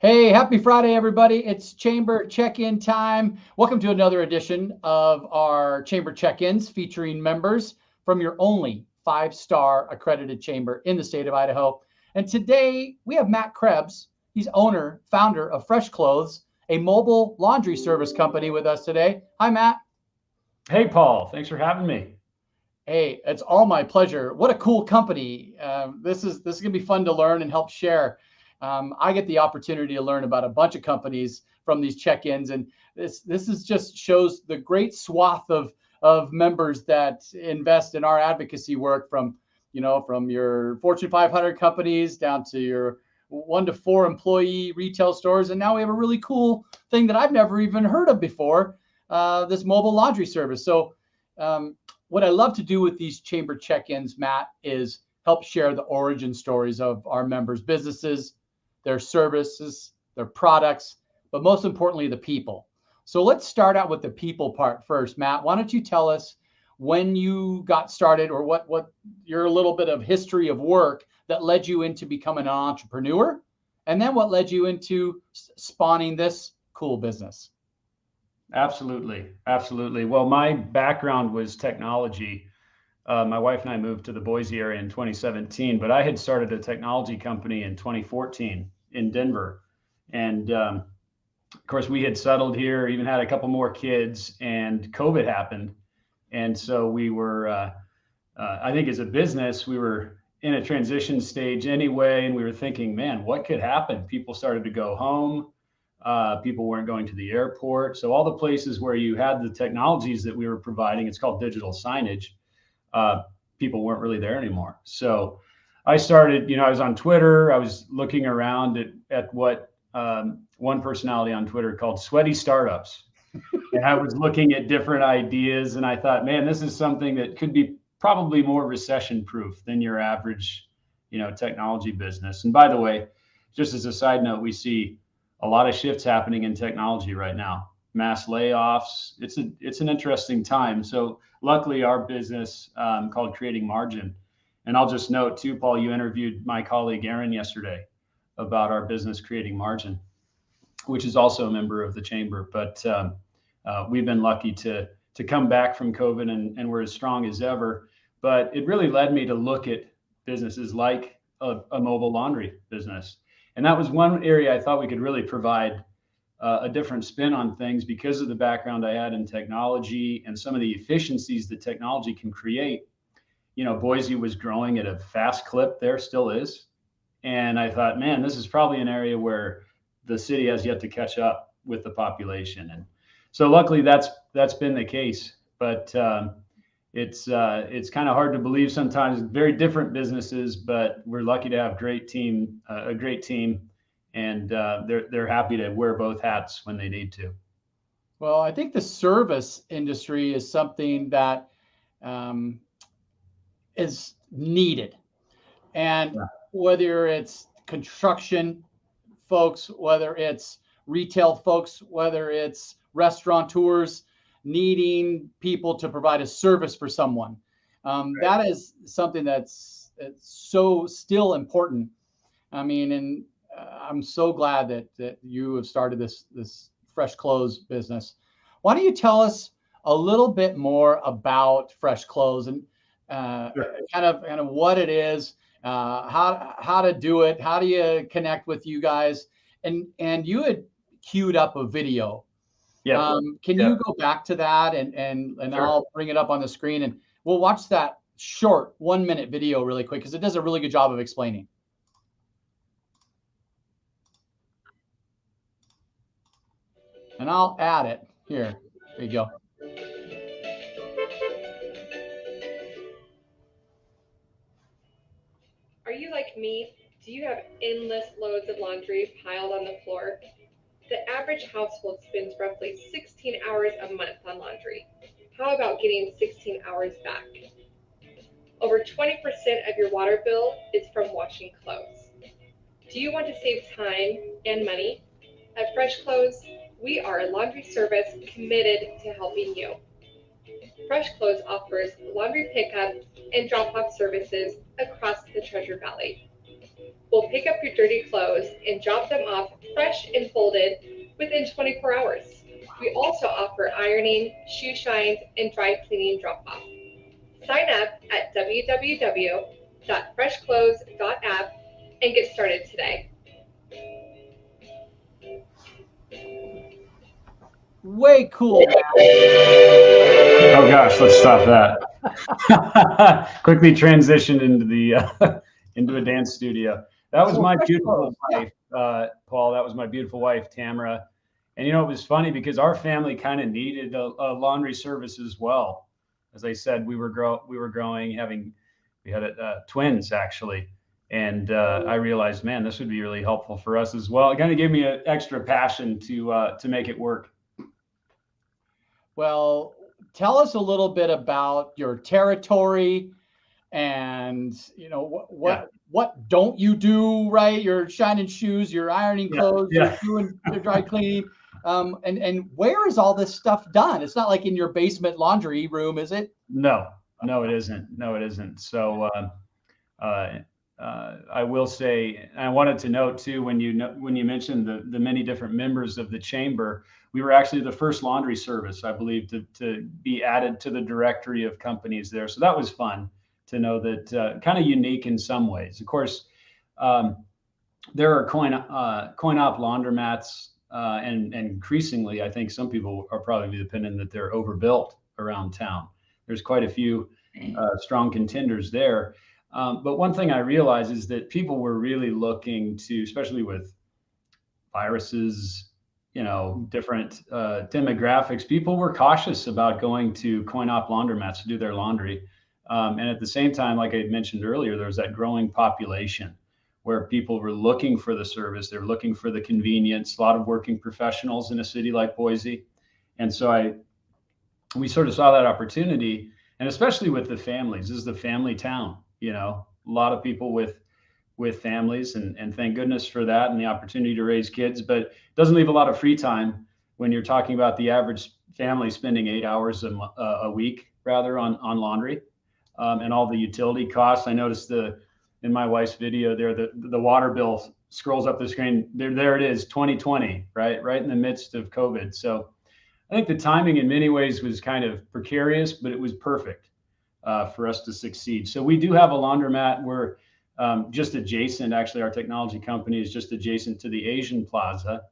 Hey, happy Friday, everybody. It's Chamber check-in time. Welcome to another edition of our Chamber check-ins featuring members from your only five-star accredited chamber in the state of Idaho. And today we have Matt Krebs. He's owner, founder of Fresh Clothes, a mobile laundry service company with us today. Hi, Matt. Hey, Paul, thanks for having me. Hey, it's all my pleasure. What a cool company. This is going to be fun to learn and help share. I get the opportunity to learn about a bunch of companies from these check-ins, and this is just shows the great swath of members that invest in our advocacy work from your Fortune 500 companies down to your 1 to 4 employee retail stores, and now we have a really cool thing that I've never even heard of before, this mobile laundry service. So. What I love to do with these chamber check-ins, Matt, is help share the origin stories of our members' businesses, their services, their products, but most importantly, the people. So let's start out with the people part first. Matt, why don't you tell us when you got started, or what your little bit of history of work that led you into becoming an entrepreneur, and then what led you into spawning this cool business? Absolutely. Absolutely. Well, my background was technology. My wife and I moved to the Boise area in 2017, but I had started a technology company in 2014 in Denver. And of course, we had settled here, even had a couple more kids, and COVID happened. And so I think as a business, we were in a transition stage anyway, and we were thinking, man, what could happen? People started to go home. People weren't going to the airport. So all the places where you had the technologies that we were providing, it's called digital signage, uh, people weren't really there anymore. So I started, I was on Twitter. I was looking around at what one personality on Twitter called sweaty startups. And I was looking at different ideas, and I thought, man, this is something that could be probably more recession proof than your average, technology business. And by the way, just as a side note, we see a lot of shifts happening in technology right now. Mass layoffs. It's an interesting time. So luckily, our business called Creating Margin, and I'll just note too, Paul, you interviewed my colleague Aaron yesterday about our business Creating Margin, which is also a member of the chamber. But we've been lucky to come back from COVID, and we're as strong as ever. But it really led me to look at businesses like a mobile laundry business, and that was one area I thought we could really provide a different spin on things because of the background I had in technology and some of the efficiencies that technology can create. Boise was growing at a fast clip there, still is. And I thought, man, this is probably an area where the city has yet to catch up with the population. And so luckily that's been the case. But it's kind of hard to believe sometimes. Very different businesses, but we're lucky to have a great team, and they're happy to wear both hats when they need to. Well, I think the service industry is something that um, is needed. And Yeah. whether it's construction folks, whether it's retail folks, whether it's restaurateurs needing people to provide a service for someone, Right. that is something that's so still important. I mean, and I'm so glad that you have started this fresh clothes business. Why don't you tell us a little bit more about fresh clothes and uh, Sure. kind of what it is, how to do it, how do you connect with you guys, and you had queued up a video. Yep. Can you Yep. go back to that and Sure. I'll bring it up on the screen and we'll watch that short 1 minute video really quick because it does a really good job of explaining. And I'll add it here. There you go. Are you like me? Do you have endless loads of laundry piled on the floor? The average household spends roughly 16 hours a month on laundry. How about getting 16 hours back? Over 20% of your water bill is from washing clothes. Do you want to save time and money? At Fresh Clothes, we are a laundry service committed to helping you. Fresh Clothes offers laundry pickup and drop off services across the Treasure Valley. will pick up your dirty clothes and drop them off fresh and folded within 24 hours. We also offer ironing, shoe shines, and dry cleaning drop-off. Sign up at www.freshclothes.app and get started today. Way cool, man. Oh gosh, let's stop that. Quickly transitioned into the into a dance studio. That was my beautiful wife, Paul. That was my beautiful wife, Tamara. And it was funny because our family kind of needed a laundry service as well. As I said, we were growing, we had twins actually, and I realized, man, this would be really helpful for us as well. It kind of gave me an extra passion to make it work. Well, tell us a little bit about your territory and what don't you do, right? You're shining shoes, you're ironing clothes, you're doing your dry cleaning. And where is all this stuff done? It's not like in your basement laundry room, is it? No, it isn't. So I will say, I wanted to note too, when you mentioned the many different members of the chamber, we were actually the first laundry service, I believe, to be added to the directory of companies there. So that was fun to know that, kind of unique in some ways. Of course, there are coin-op laundromats, and increasingly, I think some people are probably of the opinion that they're overbuilt around town. There's quite a few strong contenders there. But one thing I realized is that people were really looking to, especially with viruses, different demographics, people were cautious about going to coin-op laundromats to do their laundry. And at the same time, like I mentioned earlier, there was that growing population where people were looking for the service. They're looking for the convenience, a lot of working professionals in a city like Boise. And so we sort of saw that opportunity, and especially with the families. This is the family town, a lot of people with families, and thank goodness for that and the opportunity to raise kids, but it doesn't leave a lot of free time when you're talking about the average family spending 8 hours a week rather on laundry, and all the utility costs. I noticed in my wife's video there, the water bill scrolls up the screen. There it is, 2020, right in the midst of COVID. So I think the timing in many ways was kind of precarious, but it was perfect for us to succeed. So we do have a laundromat. We're just adjacent. Actually, our technology company is just adjacent to the Asian Plaza.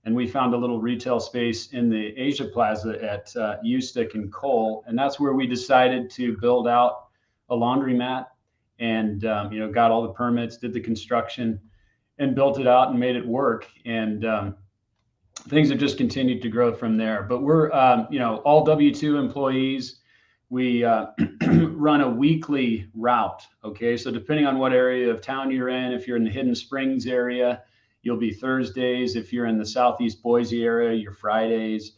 And we found a little retail space in the Asia Plaza at Ustick and Cole. And that's where we decided to build out a laundromat, and got all the permits, did the construction, and built it out and made it work. And things have just continued to grow from there. But we're all W-2 employees. We run a weekly route. Okay, so depending on what area of town you're in, if you're in the Hidden Springs area, you'll be Thursdays. If you're in the Southeast Boise area, you're Fridays.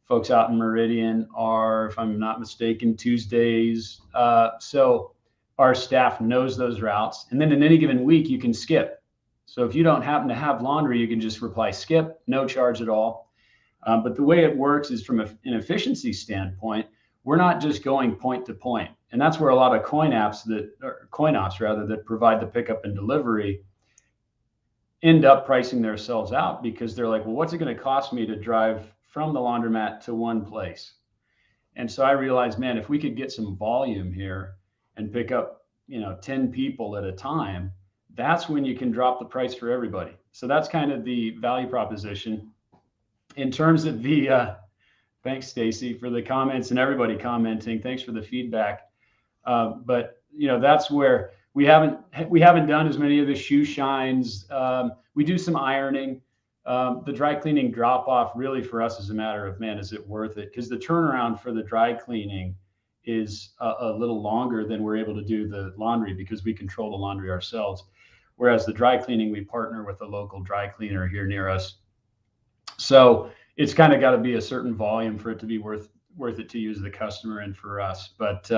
Folks out in Meridian are, if I'm not mistaken, Tuesdays. So our staff knows those routes. And then in any given week, you can skip. So if you don't happen to have laundry, you can just reply skip, no charge at all. But the way it works is from an efficiency standpoint, we're not just going point to point. And that's where a lot of coin-ops that provide the pickup and delivery end up pricing themselves out, because they're like, well, what's it going to cost me to drive from the laundromat to one place? And so I realized, man, if we could get some volume here and pick up, 10 people at a time, that's when you can drop the price for everybody. So that's kind of the value proposition. In terms of the, thanks, Stacy, for the comments and everybody commenting. Thanks for the feedback. But that's where we haven't done as many of the shoe shines. We do some ironing. The dry cleaning drop off really for us is a matter of, man, is it worth it? Because the turnaround for the dry cleaning is a little longer than we're able to do the laundry, because we control the laundry ourselves. Whereas the dry cleaning, we partner with a local dry cleaner here near us. So it's kind of got to be a certain volume for it to be worth it to use the customer and for us. But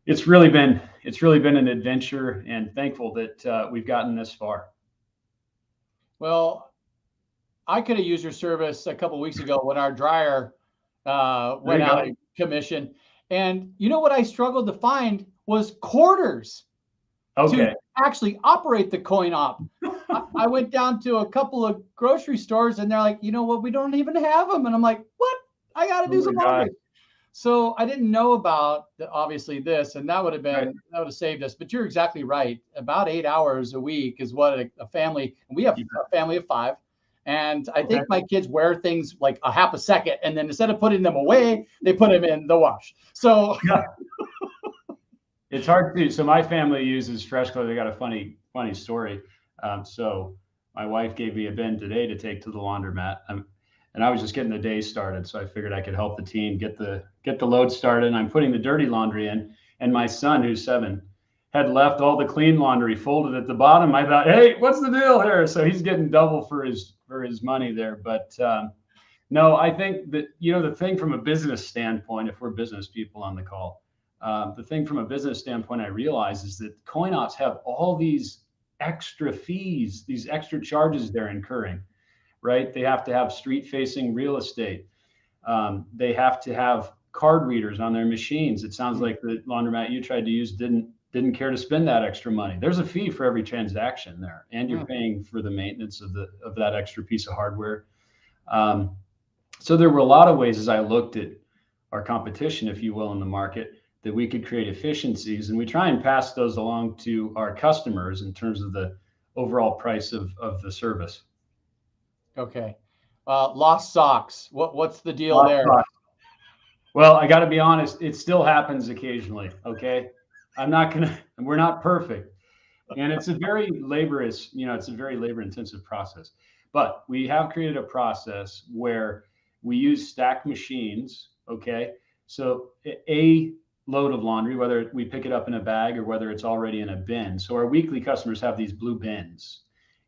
it's really been an adventure, and thankful that we've gotten this far. Well, I could have used your service a couple of weeks ago when our dryer went out of commission. And what I struggled to find was quarters Okay. actually operate the coin op. I went down to a couple of grocery stores and they're like, you know what, we don't even have them. And I'm like, what? I got to do Oh some my laundry. God. So I didn't know about obviously this, and that would have been, Right. that would have saved us. But you're exactly right. About 8 hours a week is what a family, and we have You a family of 5. And I Okay. think my kids wear things like a half a second, and then instead of putting them away, they put them in the wash. So Yeah. It's hard to. So my family uses fresh clothes. I got a funny story. So my wife gave me a bin today to take to the laundromat, and I was just getting the day started. So I figured I could help the team get the load started. And I'm putting the dirty laundry in, and my son, who's 7, had left all the clean laundry folded at the bottom. I thought, hey, what's the deal here? So he's getting double for his money there. But no, I think that, the thing from a business standpoint, if we're business people on the call, the thing from a business standpoint, I realize is that coin ops have all these extra fees, these extra charges they're incurring, right? They have to have street facing real estate. They have to have card readers on their machines. It sounds like the laundromat you tried to use didn't care to spend that extra money. There's a fee for every transaction there, and you're paying for the maintenance of that extra piece of hardware. So there were a lot of ways, as I looked at our competition, if you will, in the market, that we could create efficiencies, and we try and pass those along to our customers in terms of the overall price of the service. okay, lost socks. What's the deal Lost there? socks. Well, I got to be honest, it still happens occasionally. Okay, we're not perfect, and it's a very laborious, it's a very labor intensive process. But we have created a process where we use stack machines. Okay, so a load of laundry, whether we pick it up in a bag or whether it's already in a bin. So our weekly customers have these blue bins,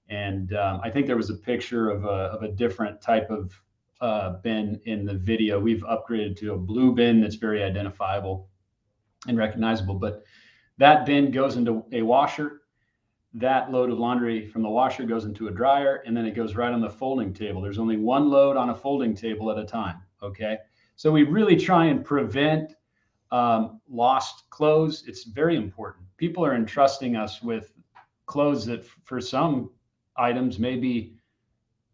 and I think there was a picture of a different type of bin in the video. We've upgraded to a blue bin that's very identifiable and recognizable. But that bin goes into a washer. That load of laundry from the washer goes into a dryer, and then it goes right on the folding table. There's only one load on a folding table at a time. Okay, so we really try and prevent lost clothes. It's very important. People are entrusting us with clothes that for some items may be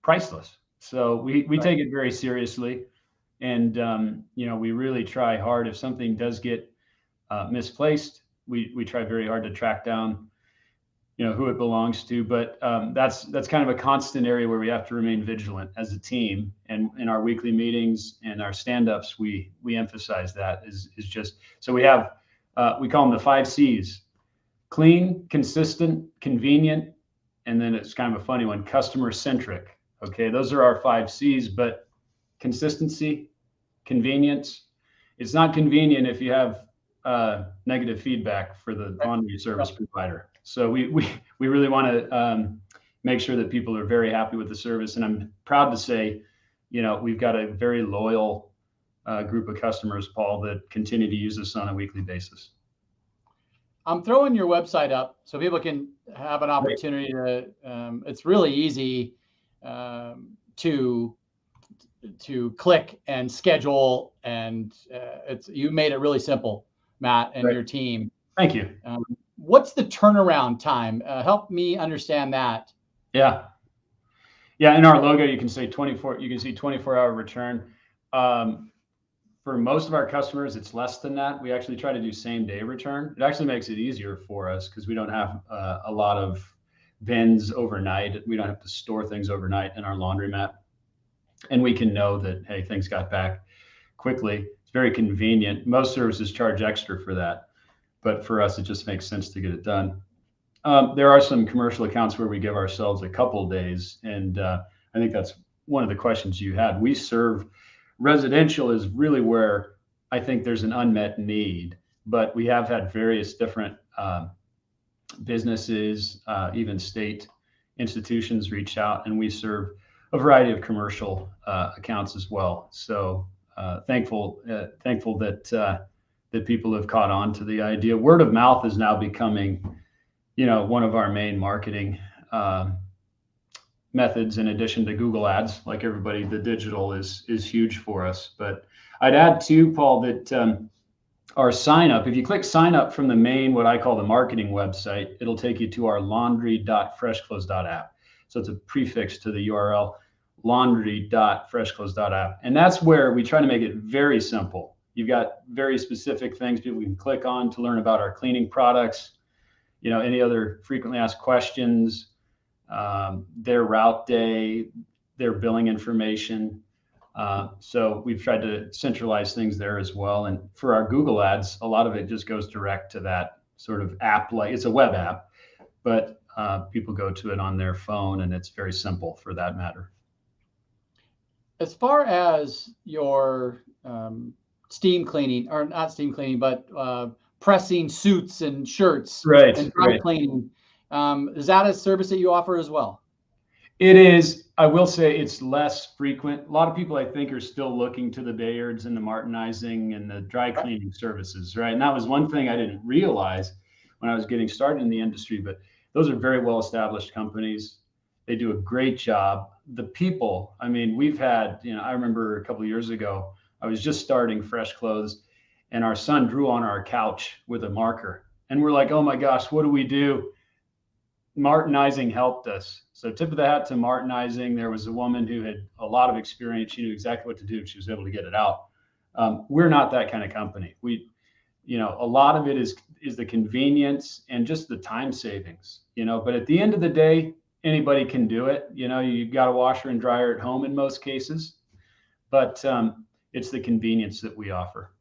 priceless. So we take it very seriously, and we really try hard. If something does get misplaced, we try very hard to track down who it belongs to. But that's kind of a constant area where we have to remain vigilant as a team. And in our weekly meetings and our stand-ups, we emphasize that is just, so we have we call them the 5 C's: clean, consistent, convenient, and then it's kind of a funny one, customer centric. Okay, those are our 5 C's. But consistency, convenience, it's not convenient if you have negative feedback for the laundry service provider. So we really want to make sure that people are very happy with the service. And I'm proud to say, we've got a very loyal group of customers, Paul, that continue to use us on a weekly basis. I'm throwing your website up so people can have an opportunity to. It's really easy to click and schedule, and you made it really simple, Matt, and your team. Thank you. What's the turnaround time? Help me understand that. Yeah. In our logo, you can say 24. You can see 24-hour return. For most of our customers, it's less than that. We actually try to do same-day return. It actually makes it easier for us because we don't have a lot of bins overnight. We don't have to store things overnight in our laundromat, and we can know that, hey, things got back quickly. It's very convenient. Most services charge extra for that, but for us, it just makes sense to get it done. There are some commercial accounts where we give ourselves a couple days, and I think that's one of the questions you had. We serve residential is really where I think there's an unmet need, but we have had various different businesses, even state institutions reach out, and we serve a variety of commercial accounts as well. So thankful that people have caught on to the idea. Word of mouth is now becoming, one of our main marketing methods, in addition to Google Ads. Like everybody, the digital is huge for us. But I'd add too, Paul, that our sign up, if you click sign up from the main, what I call the marketing website, it'll take you to our laundry.freshclothes.app. So it's a prefix to the URL, laundry.freshclothes.app. And that's where we try to make it very simple. You've got very specific things people can click on to learn about our cleaning products, any other frequently asked questions, their route day, their billing information. So we've tried to centralize things there as well. And for our Google ads, a lot of it just goes direct to that sort of app, like it's a web app, but people go to it on their phone, and it's very simple for that matter. As far as your steam cleaning, or not steam cleaning, but pressing suits and shirts and dry cleaning, is that a service that you offer as well? It is. I will say it's less frequent. A lot of people, I think, are still looking to the Bayards and the Martinizing and the dry cleaning services, right? And that was one thing I didn't realize when I was getting started in the industry, but those are very well-established companies. They do a great job. The people, I mean, we've had, I remember a couple of years ago, I was just starting Fresh Clothes, and our son drew on our couch with a marker. And we're like, oh my gosh, what do we do? Martinizing helped us. So tip of the hat to Martinizing. There was a woman who had a lot of experience. She knew exactly what to do. She was able to get it out. We're not that kind of company. A lot of it is the convenience and just the time savings, but at the end of the day, anybody can do it. You've got a washer and dryer at home in most cases, but it's the convenience that we offer.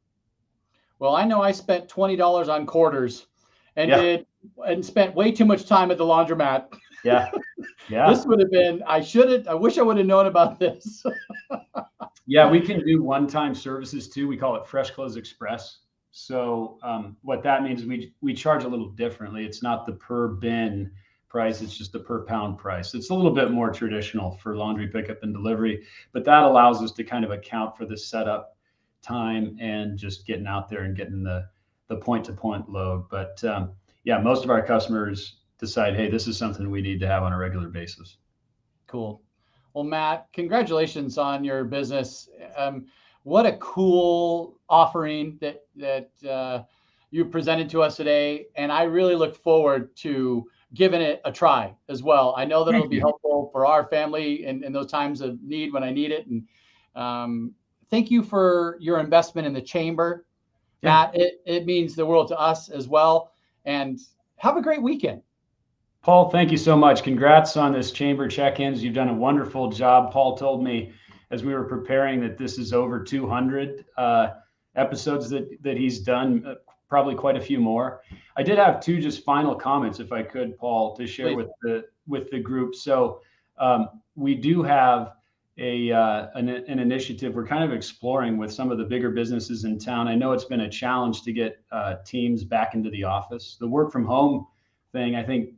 Well, I know I spent $20 on quarters and spent way too much time at the laundromat. Yeah. This would have been, I wish I would have known about this. Yeah, we can do one-time services too. We call it Fresh Clothes Express. So what that means is we charge a little differently. It's not the per bin price, it's just the per pound price. It's a little bit more traditional for laundry pickup and delivery, but that allows us to kind of account for the setup time and just getting out there and getting the point-to-point load. But most of our customers decide, hey, this is something we need to have on a regular basis. Cool. Well, Matt, congratulations on your business. What a cool offering that you presented to us today. And I really look forward to giving it a try as well. I know that it'll be helpful for our family in those times of need when I need it. And thank you for your investment in the chamber. Matt, it means the world to us as well. And have a great weekend. Paul, thank you so much. Congrats on this chamber check-ins. You've done a wonderful job. Paul told me as we were preparing that this is over 200 episodes that he's done, probably quite a few more. I did have two just final comments, if I could, Paul, to share with the group. So we do have an initiative we're kind of exploring with some of the bigger businesses in town. I know it's been a challenge to get teams back into the office. The work from home thing, I think,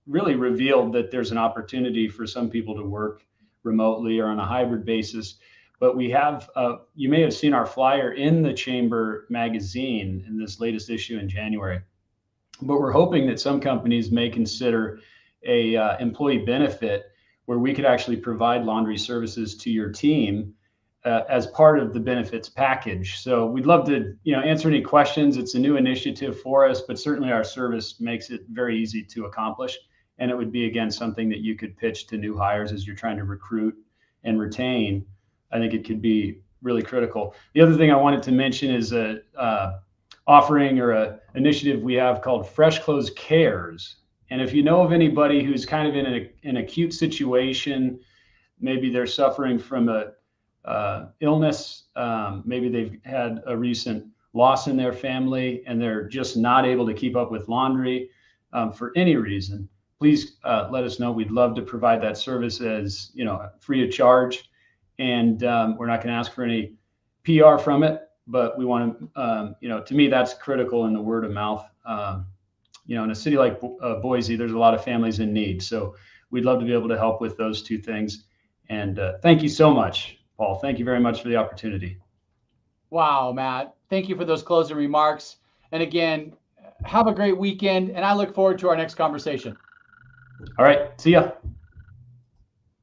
really revealed that there's an opportunity for some people to work remotely or on a hybrid basis. But we have, you may have seen our flyer in the Chamber magazine in this latest issue in January. But we're hoping that some companies may consider a employee benefit where we could actually provide laundry services to your team as part of the benefits package. So we'd love to, answer any questions. It's a new initiative for us, but certainly our service makes it very easy to accomplish. And it would be, again, something that you could pitch to new hires as you're trying to recruit and retain. I think it could be really critical. The other thing I wanted to mention is a offering or a initiative we have called Fresh Clothes Cares. And if you know of anybody who's kind of in an acute situation, maybe they're suffering from a illness, maybe they've had a recent loss in their family and they're just not able to keep up with laundry for any reason, please let us know. We'd love to provide that service as, free of charge. And we're not going to ask for any PR from it, but we want to, to me, that's critical in the word of mouth. In a city like Boise, there's a lot of families in need. So we'd love to be able to help with those two things. And thank you so much, Paul. Thank you very much for the opportunity. Wow, Matt. Thank you for those closing remarks. And again, have a great weekend. And I look forward to our next conversation. All right. See ya.